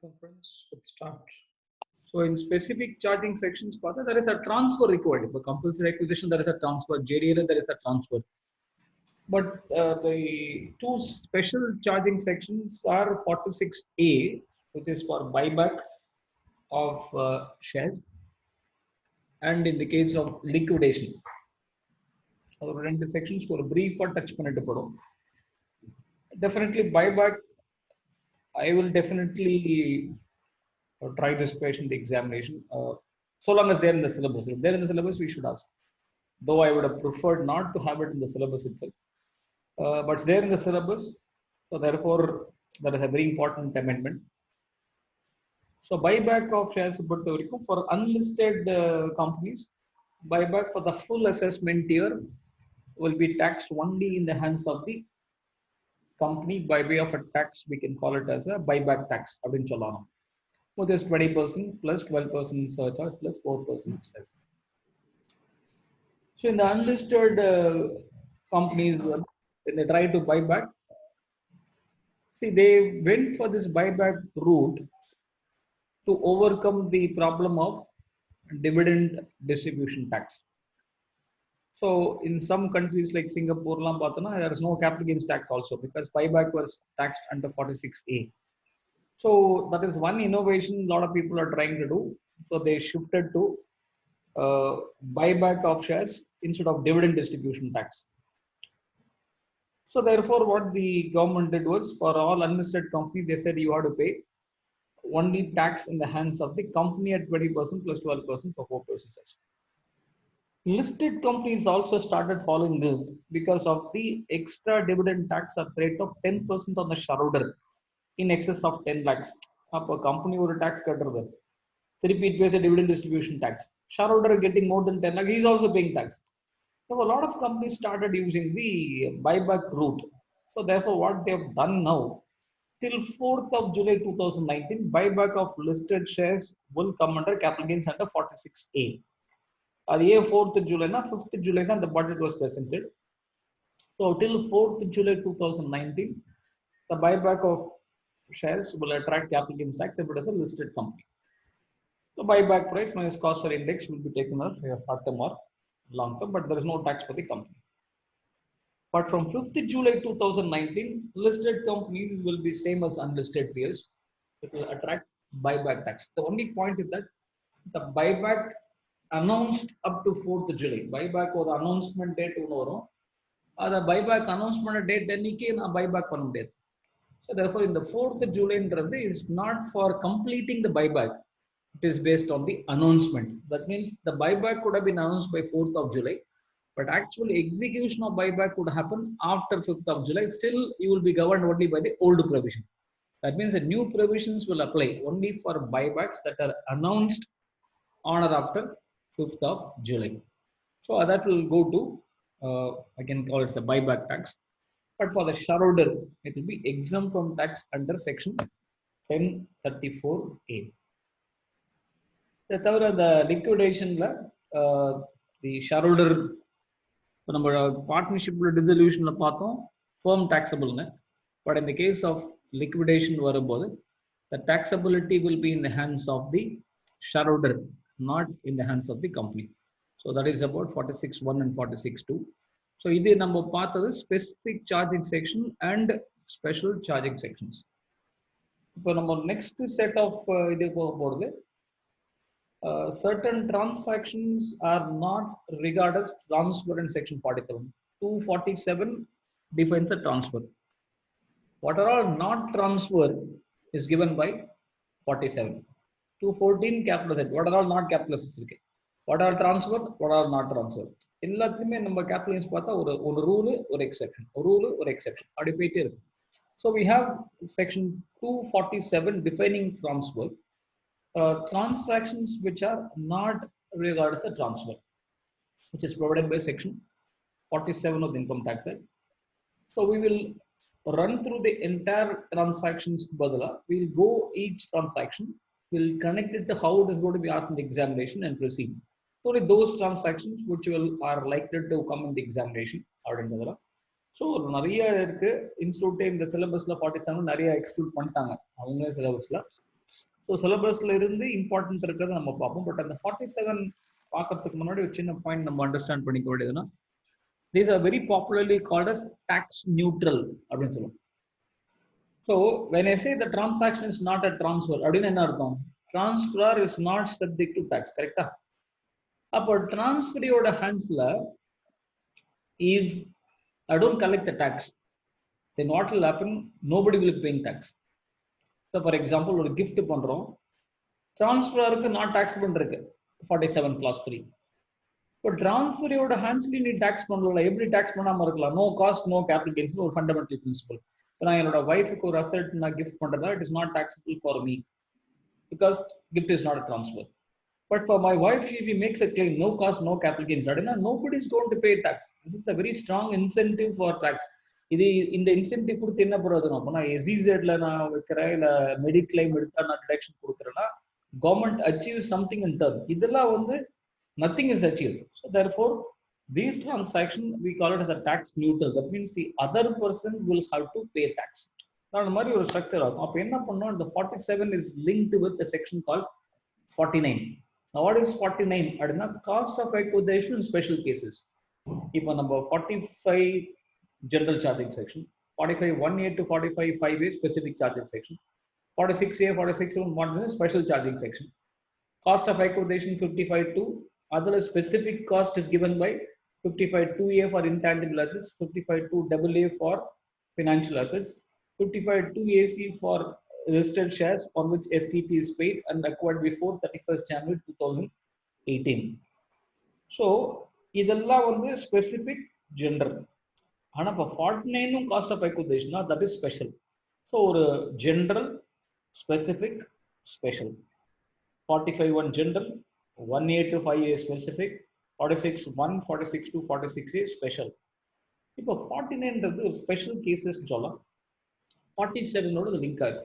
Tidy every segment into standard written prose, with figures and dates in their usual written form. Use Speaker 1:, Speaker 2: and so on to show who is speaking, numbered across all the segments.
Speaker 1: Conference would start. So in specific charging sections, there is a transfer required. For compulsory acquisition, there is a transfer. JDL, there is a transfer. But the two special charging sections are 46A, which is for buyback of shares, and in the case of liquidation. ஒரு ரெண்டு sections ஒரு brief touch பண்ணிட்டு போறோம். Definitely buyback, I will definitely try this question in the examination, so long as they're in the syllabus. If they're in the syllabus, we should ask. Though I would have preferred not to have it in the syllabus itself, but it's there in the syllabus, so therefore that is a very important amendment. So buyback of shares for unlisted companies, buyback for the full assessment year will be taxed only in the hands of the company by way of a tax. We can call it as a buyback tax, which is 20% plus 12% surcharge plus 4% cess. So in the unlisted companies, when they try to buy back, see, they went for this buyback route to overcome the problem of dividend distribution tax. So in some countries like Singapore, there is no capital gains tax also because buyback was taxed under 46A. So that is one innovation a lot of people are trying to do. So they shifted to buyback of shares instead of dividend distribution tax. So therefore, what the government did was, for all unlisted companies, they said you have to pay only tax in the hands of the company at 20% plus 12% for 4% cess. Listed companies also started following this because of the extra dividend tax at rate of 10% on the shareholder in excess of 10 lakhs. A company or a tax cutter, 3 pays a dividend distribution tax. Shareholder getting more than 10 lakhs, he is also paying tax. So a lot of companies started using the buyback route. So therefore, what they have done now, till 4th of July 2019, buyback of listed shares will come under capital gains under 46A. The 4th July, 5th July, the budget was presented. So till 4th July 2019, the buyback of shares will attract capital gains tax if it is a listed company. So buyback price minus cost or index will be taken as short term or long term, but there is no tax for the company. But from 5th July 2019, listed companies will be same as unlisted peers. It will attract buyback tax. The only point is that the buyback announced up to 4th July, buyback or announcement date, the buyback announcement date, then buyback date. So therefore, in the 4th July is not for completing the buyback. It is based on the announcement. That means the buyback could have been announced by 4th of July, but actual execution of buyback would happen after 5th of July. Still, you will be governed only by the old provision. That means the new provisions will apply only for buybacks that are announced on or after 5th of July. So that will go to, I can call it a buyback tax. But for the shareholder, it will be exempt from tax under section 1034A. The liquidation, the shareholder partnership dissolution firm taxable. But in the case of liquidation, the taxability will be in the hands of the shareholder, not in the hands of the company. So that is about 46.1 and 46.2. So this is the specific charging section and special charging sections. So next set of certain transactions are not regarded as transfer in section 47. 247 defines a transfer. What are all not transfer is given by 47. 214 capital asset. What are all not capital assets? What are transfer? What are not transfer? எல்லாத்துலயுமே நம்ம capital gains பார்த்தா ஒரு rule ஒரு exception, ஒரு rule ஒரு exception அப்படி போயிட்டே இருக்கு. So we have section 247 defining transfer. Transactions which are not regarded as a transfer, which is provided by section 47 of the Income Tax Act. So we will run through the entire transactions. We'll go each transaction, we'll connect it to how it is going to be asked in the examination and proceed. Only those transactions which are likely to come in the examination. So institute in the syllabus 47 exclude syllabus. So சிலபஸ்ல இருந்து important இருக்கிறத நம்ம பார்ப்போம். But அந்த 47 பார்க்கறதுக்கு முன்னாடி ஒரு சின்ன point நம்ம அண்டர்ஸ்டாண்ட் பண்ணிக்க வேண்டியதுன்னா, these are very popularly called as tax neutral அப்படின்னு சொல்லுவோம். So when I say the transaction is not a transfer, அப்படின்னு என்ன அர்த்தம்? Transfer is not subject to tax, கரெக்டா? அப்போ டிரான்ஸ்ஃபரியோட ஹேண்ட்ஸ்ல if I don't collect the tax, then what will happen? Nobody will be paying tax. So for example, ஒரு gift பண்றோம், டிரான்ஸ்ஃபருக்கு not tax பண்றதுக்கு 47 clause 3. இப்போ டிரான்ஸ்ஃபரியோட ஹேண்ட்ஸ்ல நீ டாக்ஸ் பண்ணல, எப்படி டாக்ஸ் பண்ணாம இருக்கலாம்? No cost no capital gains ஒரு ஃபண்டமெண்டல் பிரின்சிபல். இப்போ நான் என்னோட ஒய்ஃபுக்கு ஒரு அசெட் நான் கிஃப்ட் பண்றதா, it is not taxable for me because gift is not transfer. But for my wife, if she makes a claim, no cost, no capital gains, nobody is going to pay tax. This is a very strong incentive for tax. இது இந்த incentive கொடுத்து என்ன பிரயோஜனம்? அப்போ நான் எஸ்இசெட்ல நான் வைக்கிறேன், இல்லை மெடிக்ளைம் எடுத்தா நான் டிடக்ஷன் கொடுக்குறேன்னா government achieve something in term. இதெல்லாம் வந்து nothing is achieved. So therefore, these transactions we call it as a tax neutral. That means the other person will have to pay tax. அந்த மாதிரி ஒரு structure ஆகும். அப்போ என்ன பண்ணோம்? இந்த 47 is linked with a section called 49. Now what is 49? அப்படின்னா cost of acquisition in special cases. இப்போ நம்ம 45 general charging section, 45 1A to 45 5A specific charging section, 46A 46 special charging section. Cost of acquisition 55 2, other specific cost is given by 55 2A for intangible assets, 55 2AA for financial assets, 55 2AC for registered shares on which STT is paid and acquired before 31st January 2018. So இதெல்லாம் வந்து specific general. ஆனா இப்போ 49 cost of acquisition that is special. So ஒரு general, specific, special. 45 1 general, 1A to 5A specific, 46 1, 46 to 46A special. இப்போ 49 ஒரு special cases சொல்லலாம். 47 ஓட link ஆகுது.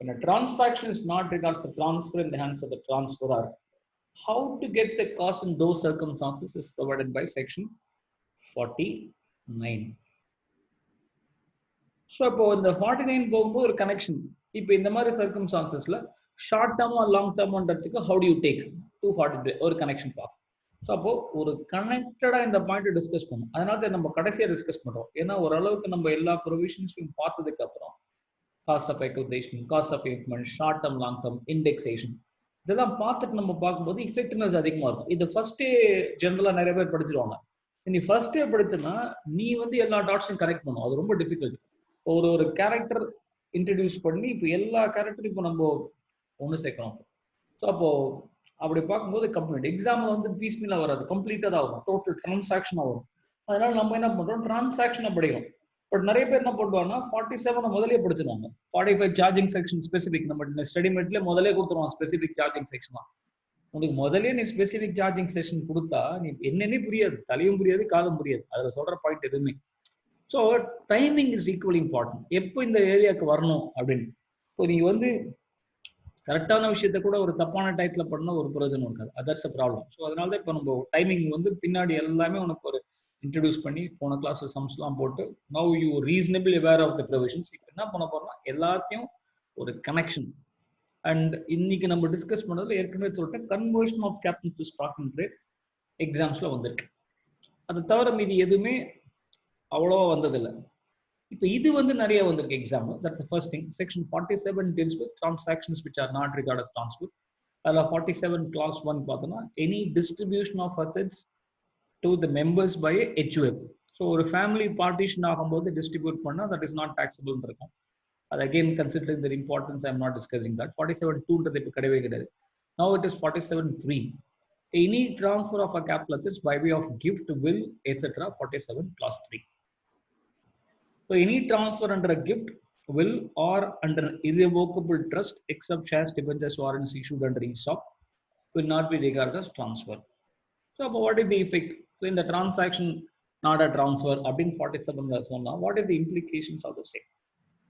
Speaker 1: When a transaction is not regards the transfer in the hands of the transferor, how to get the cost in those circumstances is provided by section 49. So இப்போ இந்த 49 போகும்போது ஒரு connection. இப்போ இந்த மாதிரி சர்க்கம்ஸ்டான்சஸ்ல ஷார்ட் டேர்மா லாங் டேர்ம்ன்றதுக்கு how do you take 240 ஒரு கனெக்ஷன் பார்ப்போம். ஸோ அப்போ ஒரு கனெக்டடா இந்த பாயிண்ட் டிஸ்கஸ் பண்ணும். அதனால நம்ம கடைசியா டிஸ்கஸ் பண்றோம். ஏன்னா ஓரளவுக்கு நம்ம எல்லா ப்ரொவிஷன்ஸையும் பார்த்ததுக்கு அப்புறம் cost of acquisition, cost of investment, short term long term, indexation இதெல்லாம் பார்த்துட்டு நம்ம பார்க்கும்போது இஃபெக்டிவ்னஸ் அதிகமா இருக்கும். இது ஃபர்ஸ்டே ஜெனரலா நிறைய பேர் படிச்சிருவாங்க. நீ ஃபர்ஸ்டே படிச்சுன்னா நீ வந்து எல்லா டாட்ஸையும் கனெக்ட் பண்ணும். அது ரொம்ப டிஃபிகல்ட். ஒரு கேரக்டர் இன்ட்ரடியூஸ் பண்ணி இப்போ எல்லா கேரக்டரும் இப்போ நம்ம ஒன்று சேர்க்கிறோம். ஸோ அப்போ அப்படி பார்க்கும்போது கம்ப்ளீட் எக்ஸாம்பிள் வந்து பீஸ்மீலா வராது, கம்ப்ளீட்டாக தான் வரும், டோட்டல் டிரான்சாக்ஷனாக வரும். அதனால நம்ம என்ன பண்றோம்? டிரான்சாக்ஷனை படிக்கிறோம். பட் நிறைய பேர் என்ன பண்ணுவாங்கன்னா 47 முதலே படிச்சிருவாங்க. 45 சார்ஜிங் செக்ஷன் ஸ்பெசிபிக் நம்ம ஸ்டடிமெண்ட்ல முதலே கொடுத்துருவோம். ஸ்பெசிபிக் சார்ஜிங் செக்ஷனா உனக்கு முதலே நீ ஸ்பெசிபிக் சார்ஜிங் செக்ஷன் கொடுத்தா நீ என்னன்னே புரியாது, தலையும் புரியாது, காலம் புரியாது. அதில் சொல்ற பாயிண்ட் எதுவுமே. So timing is equally important. எப்போ இந்த ஏரியாவுக்கு வரணும் அப்படின்னு. இப்போ நீ வந்து கரெக்டான விஷயத்த கூட ஒரு தப்பான டயத்துல பண்ணா ஒரு பிரயோஜனம் இருக்காது. Others a problem. ஸோ அதனால தான் இப்போ நம்ம டைமிங் வந்து பின்னாடி எல்லாமே உனக்கு ஒரு இன்ட்ரடியூஸ் பண்ணி போன கிளாஸ் சம்ஸ்லாம் போட்டு now you reasonable aware of the provisions. இப்போ என்ன பண்ண போறோம்னா எல்லாத்தையும் ஒரு கனெக்ஷன். அண்ட் இன்னைக்கு நம்ம டிஸ்கஸ் பண்ணதுல ஏற்கனவே சொல்லிட்டேன், conversion of capital to stock in trade எக்ஸாம்ஸ்ல வந்திருக்கு. அது தவிர மீதி எதுவுமே அவ்வளோவா வந்ததில்லை. இப்போ இது வந்து நிறைய வந்திருக்கு exam. That's the first thing. Section 47 deals with transactions which are not regarded as transfer. அதில் 47 clause 1 பார்த்தோன்னா any distribution of assets to the members by HUF. So ஒரு ஃபேமிலி பார்ட்டிஷன் ஆகும்போது டிஸ்ட்ரிபியூட் பண்ணால் தட் இஸ் நாட் டாக்ஸபிள் இருக்கும். அது again considering their importance I am not discussing that. 47(2) இப்போ கிடையவே கிடையாது. Now it is 47(3). Any transfer of a capital assets by way of gift, will etcetera 47 clause 3. So any transfer under a gift, will, or under an irrevocable trust, except shares, debentures, warrants issued under ESOP, will not be regarded as transfer. So what is the effect? So in the transaction, not a transfer, abin 47 now, what is the implications of the same?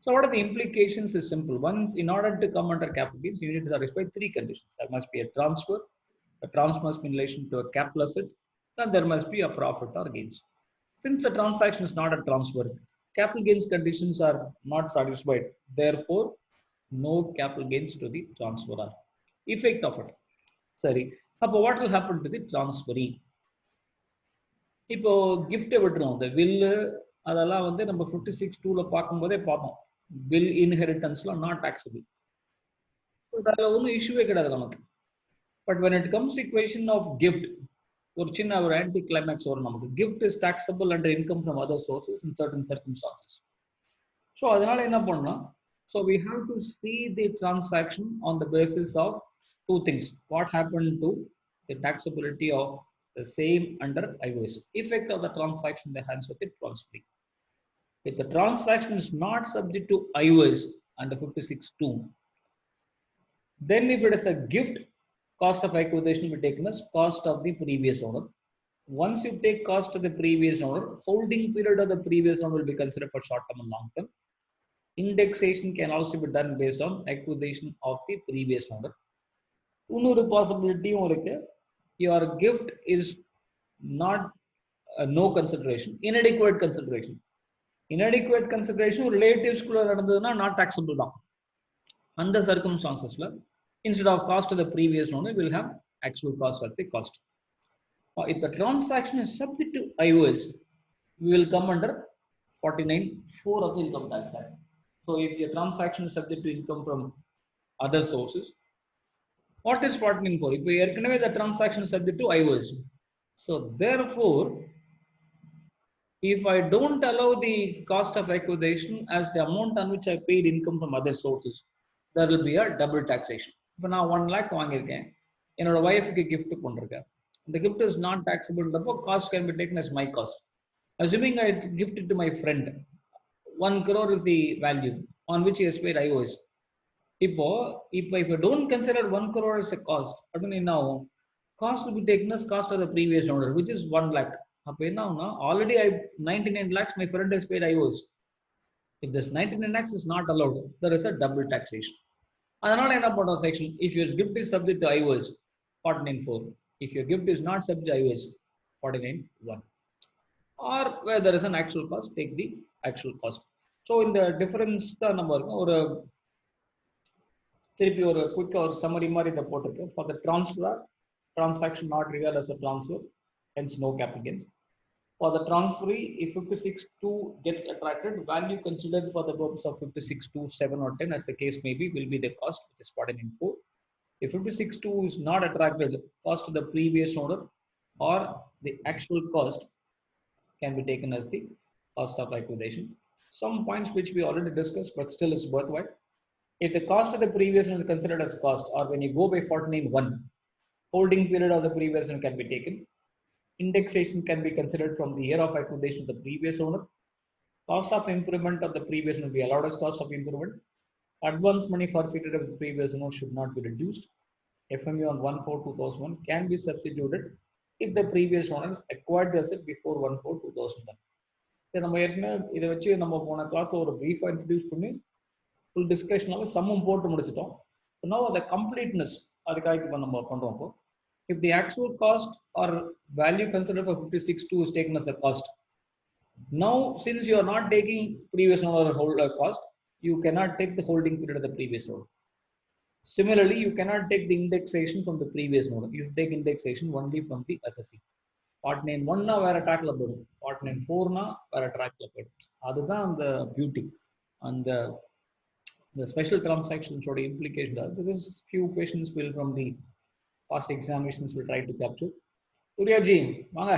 Speaker 1: So what are the implications is simple. Once, in order to come under capital gains, you need to satisfy 3 conditions. There must be a transfer, the transfer must be in relation to a capital asset, and there must be a profit or gains. Since the transaction is not a transfer, capital gains conditions are not satisfied. Therefore, no capital gains to the transferor. Effect of it. Sorry. What will happen to the transferee? இப்போ gift விட்டுரும் அந்த will அதெல்லாம் வந்து நம்ம 56(2)ல பார்க்கும்போதே பார்த்தோம். will inheritance not taxable. அதுல ஒன்றும் இஷ்யூவே கிடையாது நமக்கு. But when it comes to equation of gift, ஒரு சின்ன ஒரு ஆன்டி கிளைமேக்ஸ் வரும் நமக்கு. gift is taxable under income from other sources in certain circumstances. So அதனால என்ன பண்ணலாம்? So we have to see the transaction on the basis of two things. What happened to the taxability of the same under IOS? Effect of the transaction in the hands of the transferee. If the transaction is not subject to IOS under 56(2), then if it is a gift, cost of acquisition will be taken as cost of the previous owner. Once you take cost of the previous owner, holding period of the previous owner will be considered for short term and long term. Indexation can also be done based on acquisition of the previous owner. Another possibility your gift is not no consideration, inadequate consideration. Inadequate consideration relatives not taxable down. Under circumstances, instead of cost of the previous owner, we'll have actual cost as the cost. If the transaction is subject to IOS, we will come under 49(4) of the Income Tax Act. So if your transaction is subject to income from other sources, what is 49(4)? If the transaction is subject to IOS. So therefore, if I don't allow the cost of acquisition as the amount on which I paid income from other sources, there will be a double taxation. If I 1 lakh வாங்கிருக்கேன், என்னோட wife-க்கு gift பண்ணிருக்கேன். The gift is not taxable, therefore cost can be taken as my cost. Assuming I gift it to my friend, 1 crore is the value on which he has paid IOS. If I don't consider 1 crore as a cost, now cost will be taken as cost of the previous owner, which is 1 lakh. Already 99 lakhs my friend has paid IOS. If this 99 lakhs is not allowed, there is a double taxation. அதனால என்ன பண்றோம் section, if your gift is subject to IOS, 49(4). If your gift is not subject to IOS, 49(1). Or where there is an actual cost, take the actual cost. So in the difference number or திருப்பி ஒரு quick or summary மாதிரி இத போட்டுருக்கு. For the transfer, transaction not regarded as a transfer, hence no capital gains. For the transferee, if 56(2) gets attracted, value considered for the purpose of 56(2), 7 or 10 as the case may be, will be the cost, which is 49(4). If 56(2) is not attracted, cost to the previous owner or the actual cost can be taken as the cost of acquisition. Some points which we already discussed, but still is worthwhile. If the cost of the previous owner is considered as cost, or when you go by 49(1), holding period of the previous owner can be taken. Indexation can be considered from the year of acquisition of the previous owner. Cost of improvement of the previous owner will be allowed as cost of improvement. Advance money forfeited of the previous owner should not be reduced. FMU on 1/4/2001 can be substituted if the previous owner acquired the asset before 1/4/2001. நம்ம ஏற்கனவே இதை வச்சு நம்ம போன கிளாஸ்ல ஒரு பிரீஃபா introduce பண்ணி full டிஸ்கஷனாக சம்மம் போட்டு முடிச்சிட்டோம். now the completeness அதுக்காக இப்போ நம்ம பண்றோம். If the actual cost or value considered for 56(2) is taken as a cost, now since you are not taking previous owner holder cost, you cannot take the holding period of the previous owner. Similarly, you cannot take the indexation from the previous owner. You take indexation only from the assessee. Part 9(1) na வேற ட்ராக்ல போடும், part 9(4) na வேற ட்ராக்ல போடும். அதுதான் அந்த beauty. And the special transactions or implication. There is few questions will from the past examinations will try to capture. Surya ji, vaanga.